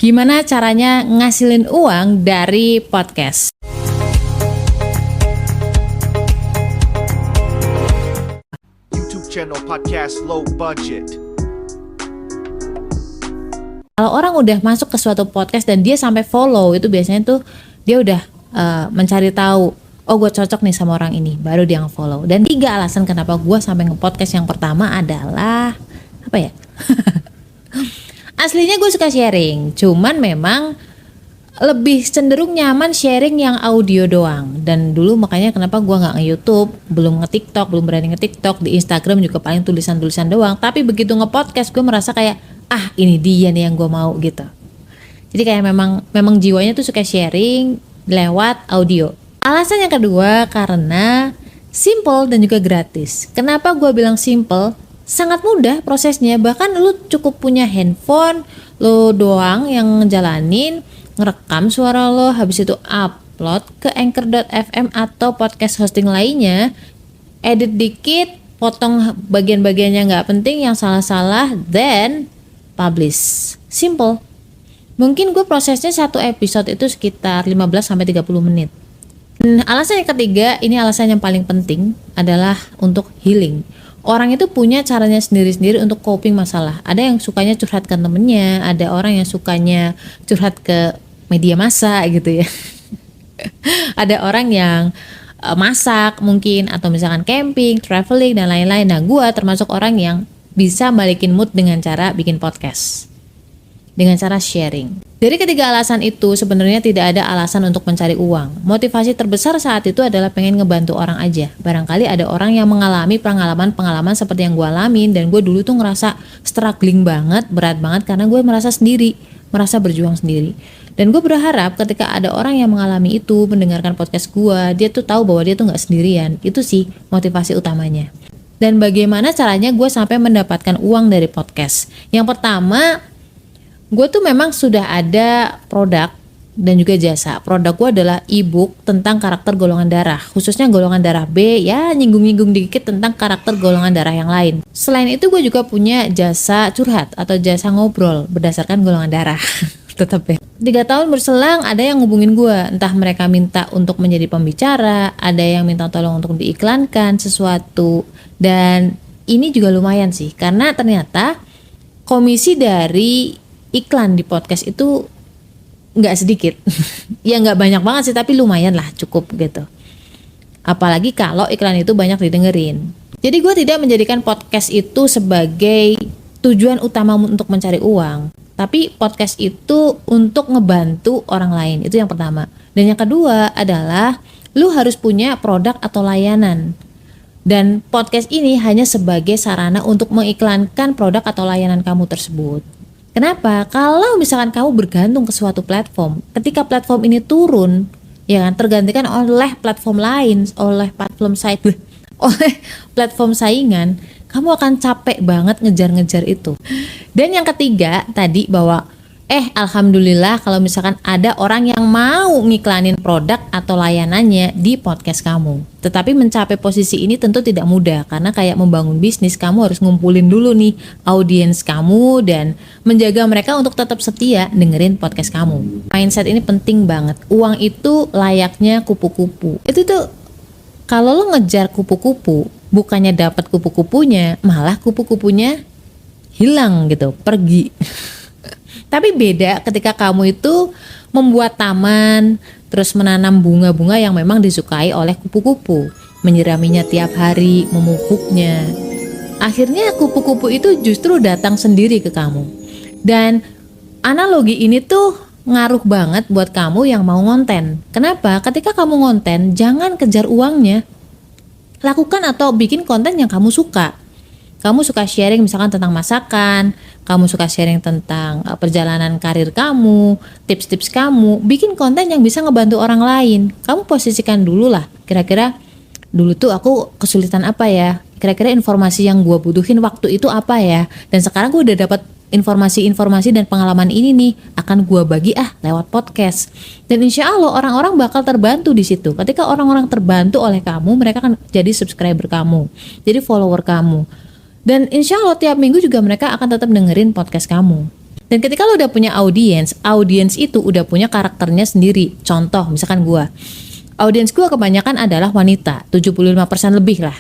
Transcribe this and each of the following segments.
Gimana caranya ngasilin uang dari podcast? YouTube channel podcast low budget. Kalau orang udah masuk ke suatu podcast dan dia sampai follow, itu biasanya tuh dia udah mencari tahu, oh gue cocok nih sama orang ini, baru dia nge-follow. Dan 3 alasan kenapa gue sampai nge-podcast. Yang pertama adalah apa ya? Aslinya gue suka sharing, cuman memang lebih cenderung nyaman sharing yang audio doang. Dan dulu makanya kenapa gue nggak nge-YouTube, belum nge-TikTok, belum berani nge-TikTok, di Instagram juga paling tulisan-tulisan doang. Tapi begitu nge-podcast gue merasa kayak ini dia nih yang gue mau gitu. Jadi kayak memang jiwanya tuh suka sharing lewat audio. Alasan yang kedua karena simple dan juga gratis. Kenapa gue bilang simple? Sangat mudah prosesnya, bahkan lu cukup punya handphone, lu doang yang ngejalanin, ngerekam suara lo, habis itu upload ke anchor.fm atau podcast hosting lainnya, edit dikit, potong bagian-bagiannya nggak penting, yang salah-salah, then publish. Simple. Mungkin gue prosesnya satu episode itu sekitar 15-30 menit. Dan alasan yang ketiga, ini alasan yang paling penting, adalah untuk healing. Orang itu punya caranya sendiri-sendiri untuk coping masalah. Ada yang sukanya curhat ke temennya, ada orang yang sukanya curhat ke media massa gitu ya. Ada orang yang masak mungkin, atau misalkan camping, traveling dan lain-lain. Nah, gue termasuk orang yang bisa balikin mood dengan cara bikin podcast, dengan cara sharing. Dari ketiga alasan itu sebenarnya tidak ada alasan untuk mencari uang. Motivasi terbesar saat itu adalah pengen ngebantu orang aja. Barangkali ada orang yang mengalami pengalaman seperti yang gue alamin, dan gue dulu tuh ngerasa struggling banget, berat banget karena gue merasa sendiri, merasa berjuang sendiri. Dan gue berharap ketika ada orang yang mengalami itu, mendengarkan podcast gue, dia tuh tahu bahwa dia tuh gak sendirian. Itu sih motivasi utamanya. Dan bagaimana caranya gue sampai mendapatkan uang dari podcast? Yang pertama, gue tuh memang sudah ada produk dan juga jasa. Produk gue adalah e-book tentang karakter golongan darah, khususnya golongan darah B, ya nyinggung-nyinggung dikit tentang karakter golongan darah yang lain. Selain itu gue juga punya jasa curhat atau jasa ngobrol berdasarkan golongan darah. Tetap ya. 3 tahun berselang ada yang ngubungin gue, entah mereka minta untuk menjadi pembicara, ada yang minta tolong untuk diiklankan sesuatu. Dan ini juga lumayan sih, karena ternyata komisi dari iklan di podcast itu nggak sedikit. Ya nggak banyak banget sih, tapi lumayan lah, cukup gitu. Apalagi kalau iklan itu banyak didengerin. Jadi gue tidak menjadikan podcast itu sebagai tujuan utama untuk mencari uang, tapi podcast itu untuk ngebantu orang lain. Itu yang pertama. Dan yang kedua adalah lu harus punya produk atau layanan. Dan podcast ini hanya sebagai sarana untuk mengiklankan produk atau layanan kamu tersebut. Kenapa? Kalau misalkan kamu bergantung ke suatu platform, ketika platform ini turun, ya kan, tergantikan oleh platform lain, oleh platform saingan, kamu akan capek banget ngejar-ngejar itu. Dan yang ketiga tadi bahwa alhamdulillah kalau misalkan ada orang yang mau ngiklanin produk atau layanannya di podcast kamu. Tetapi mencapai posisi ini tentu tidak mudah, karena kayak membangun bisnis, kamu harus ngumpulin dulu nih audiens kamu dan menjaga mereka untuk tetap setia dengerin podcast kamu. Mindset ini penting banget. Uang itu layaknya kupu-kupu. Itu tuh kalau lo ngejar kupu-kupu, bukannya dapat kupu-kupunya, malah kupu-kupunya hilang gitu, pergi. Tapi beda ketika kamu itu membuat taman, terus menanam bunga-bunga yang memang disukai oleh kupu-kupu, menyiraminya tiap hari, memupuknya. Akhirnya kupu-kupu itu justru datang sendiri ke kamu. Dan analogi ini tuh ngaruh banget buat kamu yang mau ngonten. Kenapa? Ketika kamu ngonten, jangan kejar uangnya. Lakukan atau bikin konten yang kamu suka. Kamu suka sharing misalkan tentang masakan, kamu suka sharing tentang perjalanan karir kamu, tips-tips kamu, bikin konten yang bisa ngebantu orang lain. Kamu posisikan dulu lah, kira-kira dulu tuh aku kesulitan apa ya, kira-kira informasi yang gue butuhin waktu itu apa ya, dan sekarang gue udah dapat informasi-informasi dan pengalaman ini nih, akan gue bagi lewat podcast. Dan insya Allah orang-orang bakal terbantu di situ. Ketika orang-orang terbantu oleh kamu, mereka akan jadi subscriber kamu, jadi follower kamu. Dan insya Allah tiap minggu juga mereka akan tetap dengerin podcast kamu. Dan ketika lo udah punya audiens itu udah punya karakternya sendiri. Contoh, misalkan gue, audiens gue kebanyakan adalah wanita, 75% lebih lah.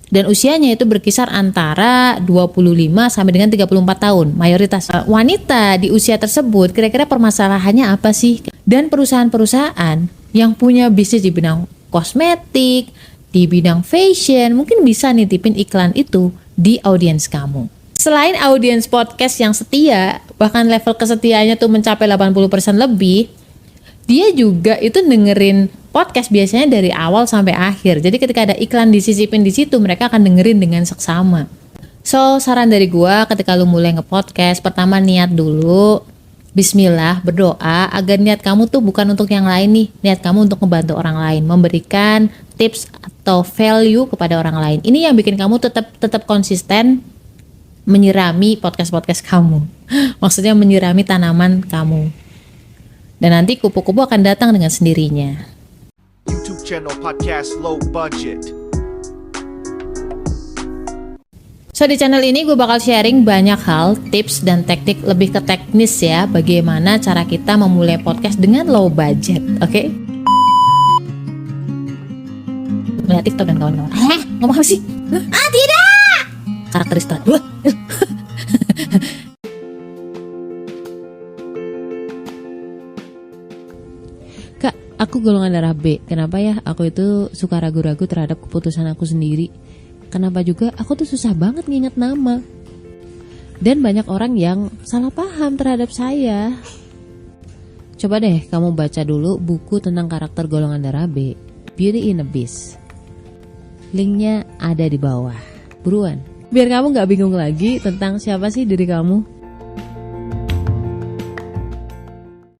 Dan usianya itu berkisar antara 25 sampai dengan 34 tahun, mayoritas. Wanita di usia tersebut kira-kira permasalahannya apa sih? Dan perusahaan-perusahaan yang punya bisnis di bidang kosmetik, di bidang fashion, mungkin bisa nitipin iklan itu di audiens kamu. Selain audiens podcast yang setia, bahkan level kesetiaannya tuh mencapai 80% lebih, dia juga itu dengerin podcast biasanya dari awal sampai akhir. Jadi ketika ada iklan disisipin di situ, mereka akan dengerin dengan seksama. So, saran dari gua ketika lu mulai nge-podcast, pertama niat dulu, bismillah, berdoa agar niat kamu tuh bukan untuk yang lain nih, niat kamu untuk membantu orang lain, memberikan tips atau value kepada orang lain. Ini yang bikin kamu tetap konsisten menyirami podcast kamu. Maksudnya menyirami tanaman kamu. Dan nanti kupu-kupu akan datang dengan sendirinya. YouTube channel Podcast Low Budget. So di channel ini gue bakal sharing banyak hal, tips dan teknik lebih ke teknis ya, bagaimana cara kita memulai podcast dengan low budget, oke? Melihat TikTok dan kawan-kawan. Ngomong apa sih? Tidak! Karakteristik. Kak, aku golongan darah B. Kenapa ya aku itu suka ragu-ragu terhadap keputusan aku sendiri? Kenapa juga aku tuh susah banget nginget nama? Dan banyak orang yang salah paham terhadap saya. Coba deh kamu baca dulu buku tentang karakter golongan darah B, Beauty in a Beast. Linknya ada di bawah. Buruan, biar kamu gak bingung lagi tentang siapa sih diri kamu.